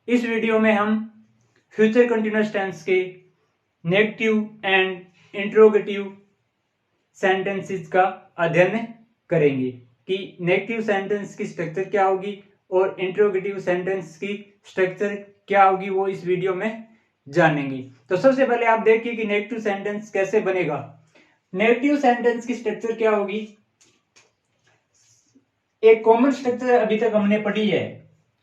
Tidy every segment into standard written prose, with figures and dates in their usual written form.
इस वीडियो में हम फ्यूचर कंटिन्यूअस टेंस के नेगेटिव एंड इंट्रोगेटिव सेंटेंसेस का अध्ययन करेंगे कि नेगेटिव सेंटेंस की स्ट्रक्चर क्या होगी और इंट्रोगेटिव सेंटेंस की स्ट्रक्चर क्या होगी, वो इस वीडियो में जानेंगे। तो सबसे पहले आप देखिए कि नेगेटिव सेंटेंस कैसे बनेगा। नेगेटिव सेंटेंस की स्ट्रक्चर क्या होगी। एक कॉमन स्ट्रक्चर अभी तक हमने पढ़ी है,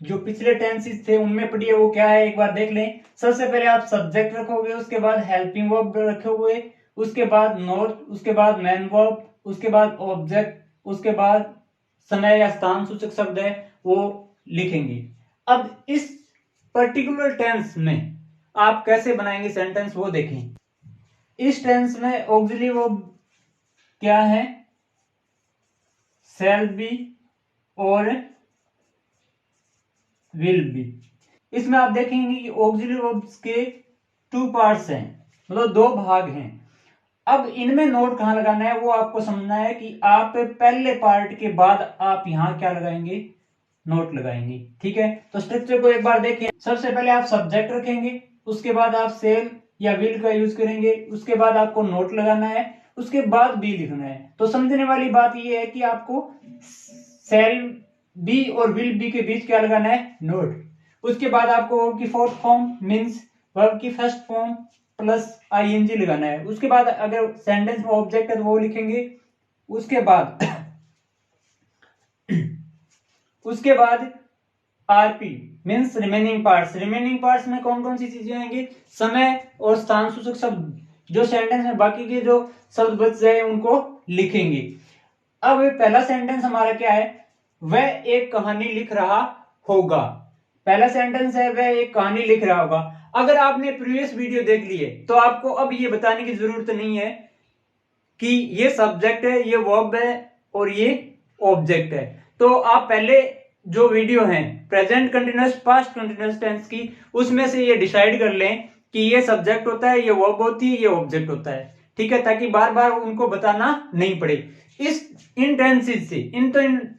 जो पिछले टेंसेस थे उनमें पढ़ी है, वो क्या है एक बार देख लें। सबसे पहले आप सब्जेक्ट रखोगे, उसके बाद हेल्पिंग वर्ब रखोगे, उसके बाद नोट, उसके बाद मेन वर्ब, उसके बाद ऑब्जेक्ट, उसके बाद समय या स्थान सूचक शब्द है वो लिखेंगे। अब इस पर्टिकुलर टेंस में आप कैसे बनाएंगे सेंटेंस वो देखें। इस टेंस में ऑक्सिलरी वर्ब क्या है, शैल बी और विल बी। इसमें आप देखेंगे कि ऑक्सिलरी वर्ब्स के 2 पार्ट्स हैं, मतलब 2 भाग हैं। अब इनमें नोट कहां लगाना है वो आपको समझना है कि आप पहले पार्ट के बाद आप यहां क्या लगाएंगे, नोट लगाएंगे। ठीक है, तो स्ट्रक्चर को एक बार देखें। सबसे पहले आप सब्जेक्ट रखेंगे, उसके बाद आप सेल या विल का यूज करेंगे, उसके बाद आपको नोट लगाना है, उसके बाद बी लिखना है। तो समझने वाली बात यह है कि आपको सेल बी और विल बी के बीच क्या लगाना है, नोट। उसके बाद आपको वर्ब की फोर्थ फॉर्म मींस वर्ब की फर्स्ट फॉर्म प्लस आईएनजी लगाना है। उसके बाद अगर सेंटेंस में ऑब्जेक्ट है तो वो लिखेंगे। उसके बाद उसके बाद RP means remaining parts. Remaining parts में कौन कौन सी चीजें आएंगी, समय और स्थान सूचक शब्द, जो सेंटेंस में बाकी के जो शब्द बच जाए उनको लिखेंगे। अब पहला सेंटेंस हमारा क्या है, वह एक कहानी लिख रहा होगा। पहला सेंटेंस है वह एक कहानी लिख रहा होगा। अगर आपने प्रीवियस वीडियो देख ली है तो आपको अब ये बताने की जरूरत नहीं है कि ये सब्जेक्ट है, ये वर्ब है और ये ऑब्जेक्ट है। तो आप पहले जो वीडियो है present continuous past continuous tense की, उसमें से ये डिसाइड कर लें कि ये सब्जेक्ट होता है, ये वर्ब होती है, ये ऑब्जेक्ट होता है। ठीक है, ताकि बार बार उनको बताना नहीं पड़े। इन टेंसेस से, इन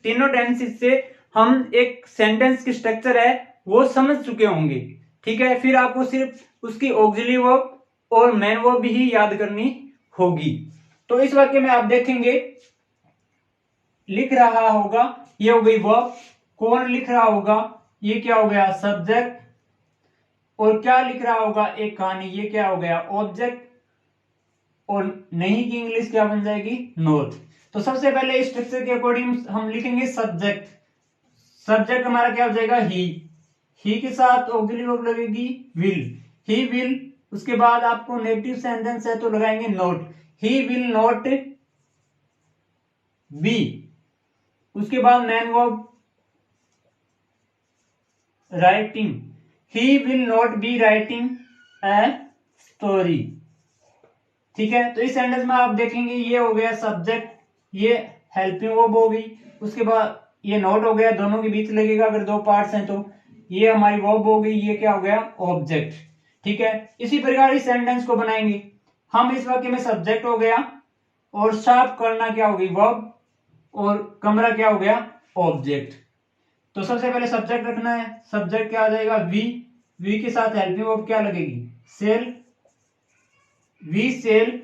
तीनों टेंसेस से हम एक सेंटेंस की स्ट्रक्चर है वो समझ चुके होंगे। ठीक है, फिर आपको सिर्फ उसकी ऑक्सिलरी वर्ब और मेन वर्ब ही याद करनी होगी। तो इस वाक्य में आप देखेंगे लिख रहा होगा, ये हो गई वर्ब। कौन लिख रहा होगा, ये क्या हो गया, सब्जेक्ट। और क्या लिख रहा होगा, एक कहानी, ये क्या हो गया, ऑब्जेक्ट। और नहीं की इंग्लिश क्या बन जाएगी, नोट। तो सबसे पहले इस स्ट्रक्चर के अकॉर्डिंग हम लिखेंगे सब्जेक्ट। सब्जेक्ट हमारा क्या हो जाएगा, ही के साथ ऑक्सिलरी वर्ब लगेगी विल, ही विल। उसके बाद आपको नेगेटिव सेंटेंस है तो लगाएंगे note, he will not be. उसके बाद man verb writing, he will not be writing a story. ठीक है, तो इस सेंटेंस में आप देखेंगे ये हो गया सब्जेक्ट, ये हेल्पिंग वर्ब हो गई। उसके बाद ये नोट हो गया, दोनों के बीच लगेगा अगर 2 पार्ट्स हैं तो। ये हमारी वर्ब हो गई, ये क्या हो गया, ऑब्जेक्ट। ठीक है, इसी प्रकार इस सेंटेंस को बनाएंगे हम। इस वाक्य में सब्जेक्ट हो गया और साफ करना क्या होगी, वर्ब, और कमरा क्या हो गया, ऑब्जेक्ट। तो सबसे पहले सब्जेक्ट रखना है, सब्जेक्ट क्या आ जाएगा, वी के साथ हेल्पिंग वर्ब क्या लगेगी, shall, we shall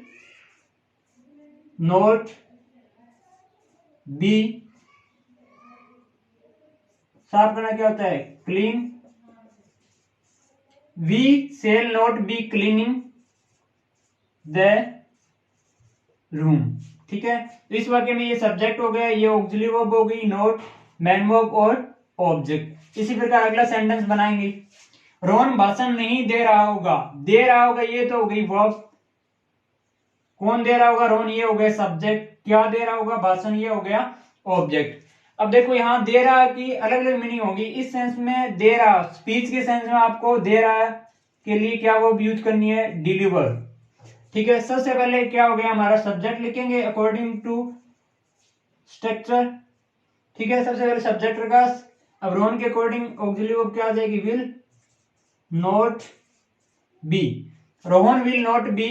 not be. साफ करना क्या होता है, clean, we shall not be cleaning the room. ठीक है, तो इस वाक्य में ये सब्जेक्ट हो गया, ये ऑक्सिलरी वर्ब हो गई नोट, मैन वर्ब और ऑब्जेक्ट। इसी प्रकार अगला सेंटेंस बनाएंगे, रोहन भाषण नहीं दे रहा होगा। दे रहा होगा ये तो हो गई वर्ब। कौन दे रहा होगा, रोहन, ये हो गया सब्जेक्ट। क्या दे रहा होगा, भाषण, ये हो गया ऑब्जेक्ट। अब देखो यहां दे रहा की अलग अलग मीनिंग होगी। इस सेंस में दे रहा, स्पीच के सेंस में आपको दे रहा के लिए क्या वर्ब यूज करनी है, डिलीवर। ठीक है, सबसे पहले क्या हो गया, हमारा सब्जेक्ट लिखेंगे अकॉर्डिंग टू स्ट्रक्चर। ठीक है, सबसे पहले सब्जेक्ट रखा। अब रोहन के अकॉर्डिंग ऑक्सिलरी वर्ब क्या आ जाएगी, will not be. Rohan will not be,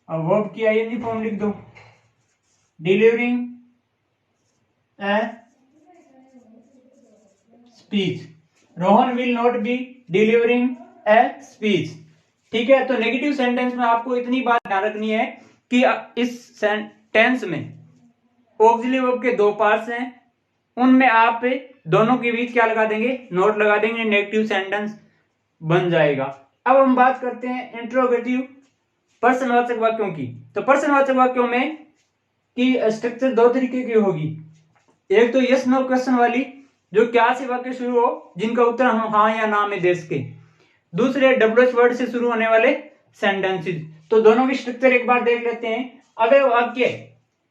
अब वर्ब की आईएनजी फॉर्म लिख दो, delivering a speech. Rohan will not be delivering a speech. ठीक है, तो नेगेटिव सेंटेंस में आपको इतनी बात ध्यान रखनी है कि इस सेंटेंस में ऑक्सिलरी वर्ब के दो पार्ट्स हैं, उनमें आप दोनों के बीच क्या लगा देंगे, नोट लगा देंगे, नेगेटिव सेंटेंस बन जाएगा। अब हम बात करते हैं इंट्रोगेटिव प्रश्नवाचक वाक्यों की। तो प्रश्नवाचक वाक्यों में की स्ट्रक्चर दो तरीके की होगी। एक तो यस नो क्वेश्चन वाली, जो क्या से वाक्य शुरू हो जिनका उत्तर हम हाँ या ना में दे सके। दूसरे डब्ल्यूएच वर्ड से शुरू होने वाले सेंटेंसेस। तो दोनों की स्ट्रक्चर एक बार देख लेते हैं। अगर वाक्य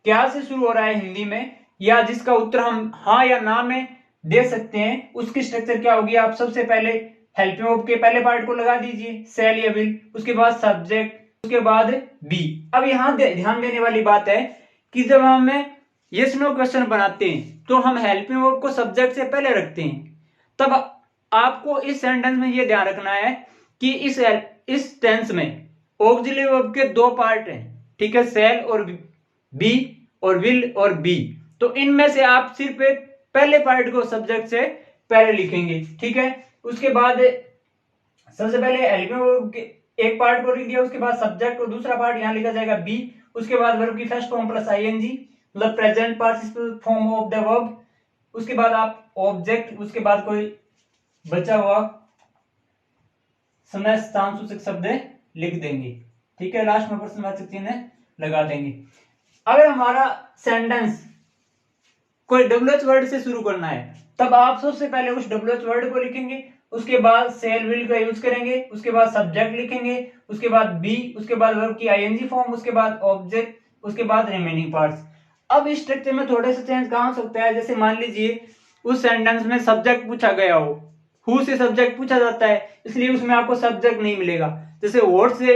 क्या से शुरू हो रहा है हिंदी में, या जिसका उत्तर हम हाँ या ना में दे सकते हैं, उसकी स्ट्रक्चर क्या होगी। आप सबसे पहले हेल्पिंग वर्ब के पहले पार्ट को लगा दीजिए, शैल या विल, उसके बाद सब्जेक्ट, उसके बाद बी। अब यहां ध्यान देने वाली बात है कि जब हम यस नो क्वेश्चन बनाते हैं तो हम हेल्पिंग वर्ब को सब्जेक्ट से पहले रखते हैं। तब आपको इस सेंटेंस में यह ध्यान रखना है कि इस टेंस में ऑक्सिलरी वर्ब के दो पार्ट हैं। ठीक है, शैल और बी और विल और बी। तो इनमें से आप सिर्फ पहले पार्ट को सब्जेक्ट से पहले लिखेंगे। ठीक है, उसके बाद सबसे पहले हेल्पिंग वर्ब के एक पार्ट को लिख दिया, उसके बाद सब्जेक्ट और दूसरा पार्ट यहां लिखा जाएगा बी। उसके बाद वर्ब की फर्स्ट फॉर्म प्लस आईएनजी, मतलब present participle form of the verb. उसके बाद आप ऑब्जेक्ट, उसके बाद कोई बचा हुआ समय स्थान सूचक शब्द लिख देंगे। ठीक है, लास्ट में प्रश्नवाचक चिन्ह लगा देंगे। अगर हमारा सेंटेंस कोई डब्ल्यूएच वर्ड से शुरू करना है, तब आप सबसे पहले उस डब्ल्यूएच वर्ड को लिखेंगे, उसके बाद सेल विल का यूज करेंगे, उसके बाद सब्जेक्ट लिखेंगे, उसके बाद बी, उसके बाद वर्ब की आईएनजी फॉर्म, उसके बाद ऑब्जेक्ट, उसके बाद रिमेनिंग पार्ट्स। अब इस स्ट्रक्चर में थोड़े से चेंज कहां हो सकता है, जैसे मान लीजिए उस सेंटेंस में सब्जेक्ट पूछा गया हो, हु से सब्जेक्ट पूछा जाता है, इसलिए उसमें आपको सब्जेक्ट नहीं मिलेगा। जैसे व्हाट से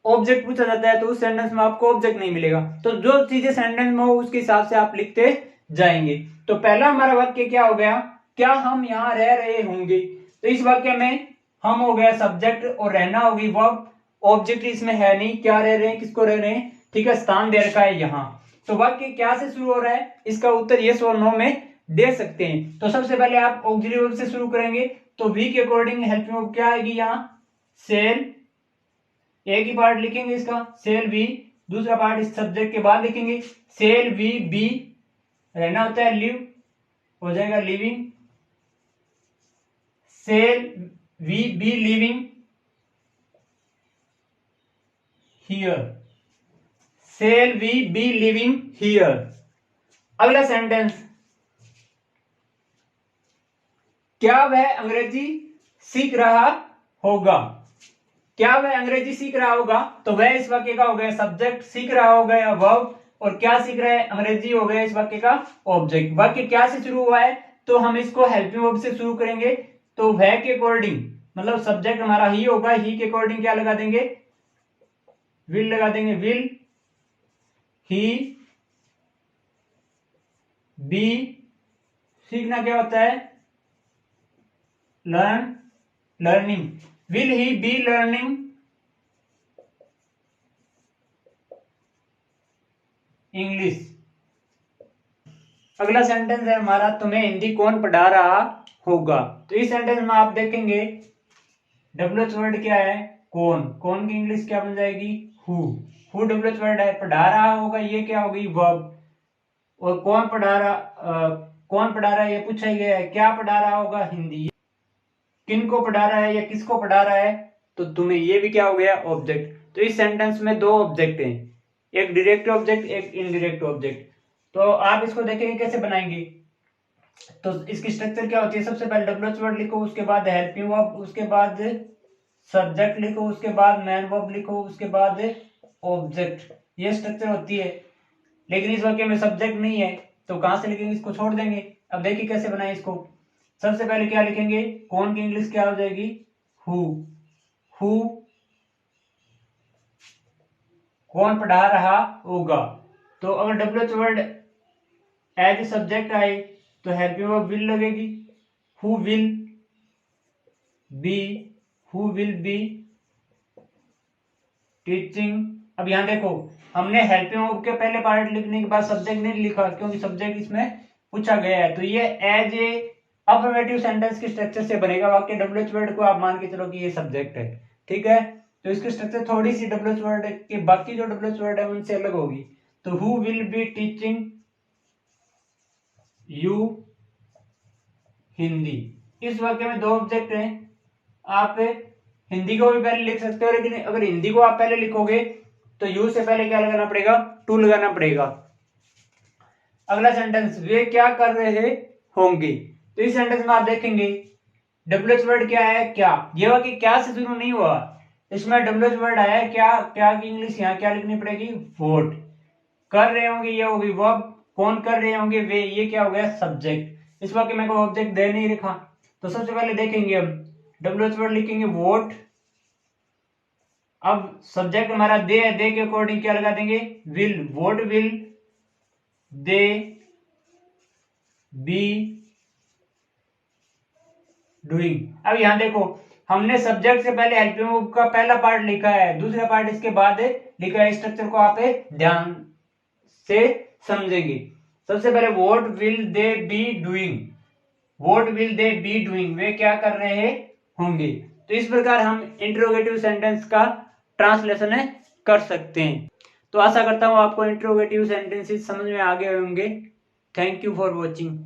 ऑब्जेक्ट पूछा जाता है तो उस सेंटेंस में आपको ऑब्जेक्ट नहीं मिलेगा। तो जो चीजें सेंटेंस में हो उसके हिसाब से आप लिखते जाएंगे। तो पहला हमारा वाक्य क्या हो गया, क्या हम यहाँ रह रहे होंगे। तो इस वाक्य में हम हो गया सब्जेक्ट और रहना होगी वर्ब। ऑब्जेक्ट इसमें है नहीं, क्या रह रहे हैं, किसको रह रहे हैं। ठीक है, स्थान दे रखा है यहाँ। तो वाक्य क्या से शुरू हो रहा है, इसका उत्तर यस और नो में दे सकते हैं। तो सबसे पहले आप ऑक्सिलरी वर्ब से शुरू करेंगे, तो वी के अकॉर्डिंग हेल्पिंग वर्ब क्या आएगी, यहाँ सेल, एक ही पार्ट लिखेंगे इसका सेल वी, दूसरा पार्ट इस सब्जेक्ट के बाद लिखेंगे सेल वी बी, रहना होता है लिव, हो जाएगा living, shall we be living here, shall we be living here. अगला सेंटेंस, क्या वह अंग्रेजी सीख रहा होगा। क्या वह अंग्रेजी सीख रहा होगा, तो वह इस वाक्य का हो गया सब्जेक्ट, सीख रहा हो गया वर्ब, और क्या सीख रहा है, अंग्रेजी हो गया इस वाक्य का ऑब्जेक्ट। वाक्य क्या से शुरू हुआ है, तो हम इसको हेल्पिंग वर्ब से शुरू करेंगे। तो वह के अकॉर्डिंग, मतलब सब्जेक्ट हमारा ही होगा, ही के अकॉर्डिंग क्या लगा देंगे, विल लगा देंगे, विल ही बी, सीखना क्या होता है, learn, learning, will he be learning English. अगला सेंटेंस है हमारा, तुम्हें हिंदी कौन पढ़ा रहा होगा। तो इस सेंटेंस में आप देखेंगे डब्ल्यूएच वर्ड क्या है, कौन, कौन की इंग्लिश क्या बन जाएगी, हु डब्ल्यूएच वर्ड है, पढ़ा रहा होगा ये क्या होगी, वर्ब, और कौन पढ़ा रहा है ये पूछा गया है, क्या पढ़ा रहा होगा, हिंदी, किन को पढ़ा रहा है या किसको पढ़ा रहा है, तो तुम्हें ये भी क्या हो गया, ऑब्जेक्ट। तो इस सेंटेंस में दो ऑब्जेक्ट हैं, एक डायरेक्ट ऑब्जेक्ट, एक इनडायरेक्ट ऑब्जेक्ट। तो आप इसको देखेंगे कैसे बनाएंगे। तो इसकी स्ट्रक्चर क्या होती है, सबसे पहले डब्ल्यूएच वर्ड लिखो, उसके बाद हेल्पिंग वर्ब, उसके बाद सब्जेक्ट लिखो, उसके बाद मैन वर्ब लिखो, उसके बाद ऑब्जेक्ट। ये स्ट्रक्चर होती है। लेकिन इस वाक्य में सब्जेक्ट नहीं है, तो कहां से लिखेंगे, इसको छोड़ देंगे। अब देखिए कैसे बनाए इसको। सबसे पहले क्या लिखेंगे, कौन की इंग्लिश क्या हो जाएगी, हु कौन पढ़ा रहा होगा। तो अगर डब्ल्यूएच वर्ड एज सब्जेक्ट आए तो हेल्पिंग वर्ब विल लगेगी, हु विल बी टीचिंग। अब यहां देखो, हमने हेल्पिंग वर्ब के पहले पार्ट लिखने के बाद सब्जेक्ट नहीं लिखा, क्योंकि सब्जेक्ट इसमें पूछा गया है। तो ये एज ए अफर्मेटिव सेंटेंस के स्ट्रक्चर से बनेगा वाक्य। डब्ल्यूएच वर्ड को आप मान के चलो कि ये सब्जेक्ट है, ठीक है, तो इसकी स्ट्रक्चर थोड़ी सी डब्ल्यूएच वर्ड के बाकी जो डब्ल्यूएच वर्ड है उनसे अलग होगी। तो who will be teaching you Hindi, इस वाक्य में दो ऑब्जेक्ट हैं। आप हिंदी को भी पहले लिख सकते हो, लेकिन अगर हिंदी को आप पहले लिखोगे तो यू से पहले क्या लगाना पड़ेगा, टू लगाना पड़ेगा। अगला सेंटेंस, वे क्या कर रहे होंगे, तो इस सेंटेंस में आप देखेंगे डब्ल्यूएच वर्ड क्या है, क्या। ये वाक्य क्या से शुरू नहीं हुआ, इसमें डब्ल्यूएच वर्ड आया क्या, क्या की इंग्लिश यहाँ क्या लिखनी पड़ेगी, वोट। कर रहे होंगे ये होगी वर्ब, कौन कर रहे होंगे वे, ये क्या हो गया सब्जेक्ट। इस वाक्य में कोई ऑब्जेक्ट दे नहीं रखा, तो सबसे पहले देखेंगे हम डब्ल्यूएच वर्ड लिखेंगे वोट। अब सब्जेक्ट हमारा दे है, दे के अकॉर्डिंग क्या लगा देंगे, will. Vote will they be doing. अब यहां देखो हमने सब्जेक्ट से पहले हेल्पिंग वर्ब का पहला पार्ट लिखा है, दूसरा पार्ट इसके बाद लिखा है। स्ट्रक्चर को आप ध्यान से समझेंगे। सबसे पहले what will they be doing, what will they be doing, वे क्या कर रहे होंगे। तो इस प्रकार हम इंट्रोगेटिव सेंटेंस का ट्रांसलेशन कर सकते हैं। तो आशा करता हूं आपको इंट्रोगेटिव सेंटेंसेस समझ में आ गए होंगे। Thank you for watching.